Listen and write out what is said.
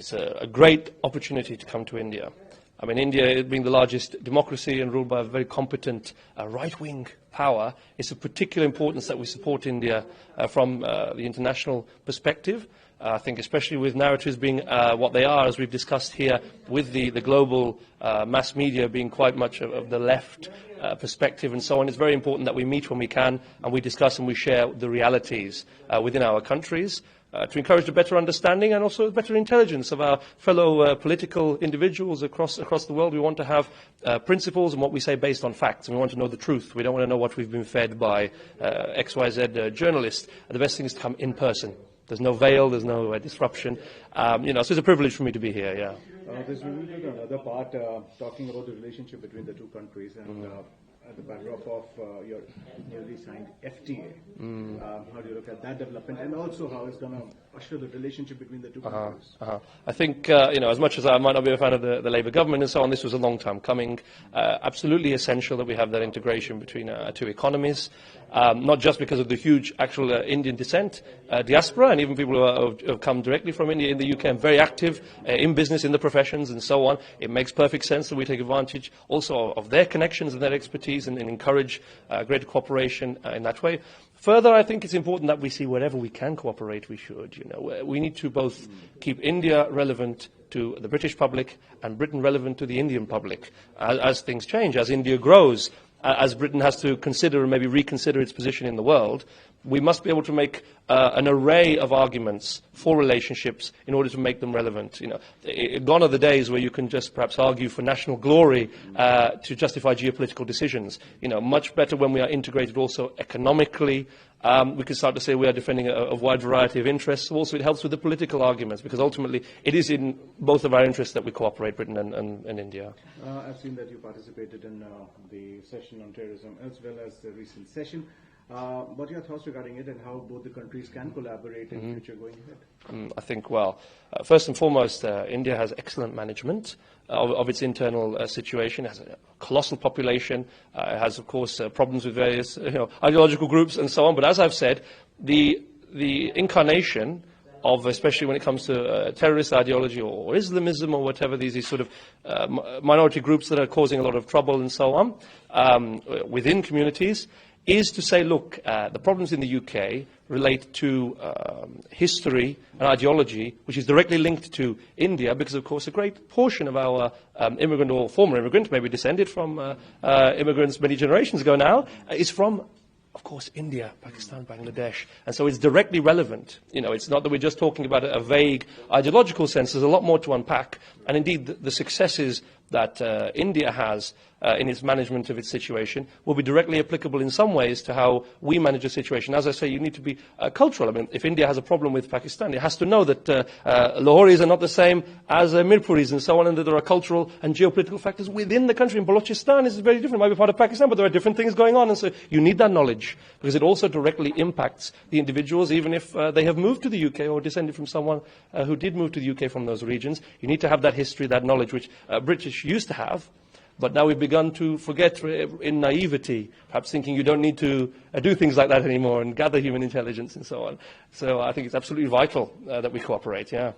It's a great opportunity to come to India. I mean, India being the largest democracy and ruled by a very competent right-wing power, it's of particular importance that we support India from the international perspective. I think especially with narratives being what they are, as we've discussed here, with the global mass media being quite much of the left perspective and so on, it's very important that we meet when we can and we discuss and we share the realities within our countries. To encourage a better understanding and also better intelligence of our fellow political individuals across the world. We want to have principles and what we say based on facts, and we want to know the truth. We don't want to know what we've been fed by XYZ journalists. The best thing is to come in person. There's no veil, there's no disruption. So it's a privilege for me to be here, yeah. There's really another part talking about the relationship between the two countries and at the backdrop of your newly signed FTA. How do you look at that development, and also how it's going to usher the relationship between the two countries? I think, as much as I might not be a fan of the Labour government and so on, this was a long time coming. Absolutely essential that we have that integration between our two economies, not just because of the huge actual Indian descent, diaspora, and even people who have come directly from India in the UK and very active in business, in the professions and so on. It makes perfect sense that we take advantage also of their connections and their expertise and encourage greater cooperation in that way. Further, I think it's important that we see wherever we can cooperate, we should. We need to both keep India relevant to the British public and Britain relevant to the Indian public as things change, as India grows, as Britain has to consider and maybe reconsider its position in the world. We must be able to make an array of arguments for relationships in order to make them relevant. Gone are the days where you can just perhaps argue for national glory to justify geopolitical decisions. Much better when we are integrated also economically. We can start to say we are defending a wide variety of interests. Also, it helps with the political arguments, because ultimately it is in both of our interests that we cooperate, Britain and India. I've seen that you participated in the session on terrorism as well as the recent session. What are your thoughts regarding it, and how both the countries can collaborate in future going ahead? I think, first and foremost, India has excellent management of its internal situation. It has a colossal population. It has, of course, problems with various ideological groups and so on. But as I've said, the incarnation of, especially when it comes to terrorist ideology or Islamism or whatever, these sort of minority groups that are causing a lot of trouble and so on within communities, is to say, look, the problems in the UK relate to history and ideology, which is directly linked to India, because, of course, a great portion of our immigrant or former immigrant, maybe descended from immigrants many generations ago now, is from, of course, India, Pakistan, Bangladesh. And so it's directly relevant. It's not that we're just talking about a vague ideological sense. There's a lot more to unpack. And indeed, the successes that India has in its management of its situation will be directly applicable in some ways to how we manage a situation. As I say, you need to be cultural. I mean, if India has a problem with Pakistan, it has to know that Lahoris are not the same as Mirpuris and so on, and that there are cultural and geopolitical factors within the country. In Balochistan is very different. It might be part of Pakistan, but there are different things going on. And so you need that knowledge, because it also directly impacts the individuals, even if they have moved to the UK or descended from someone who did move to the UK from those regions. You need to have that history, that knowledge, which British used to have. But now we've begun to forget in naivety, perhaps thinking you don't need to do things like that anymore and gather human intelligence and so on. So I think it's absolutely vital that we cooperate, yeah.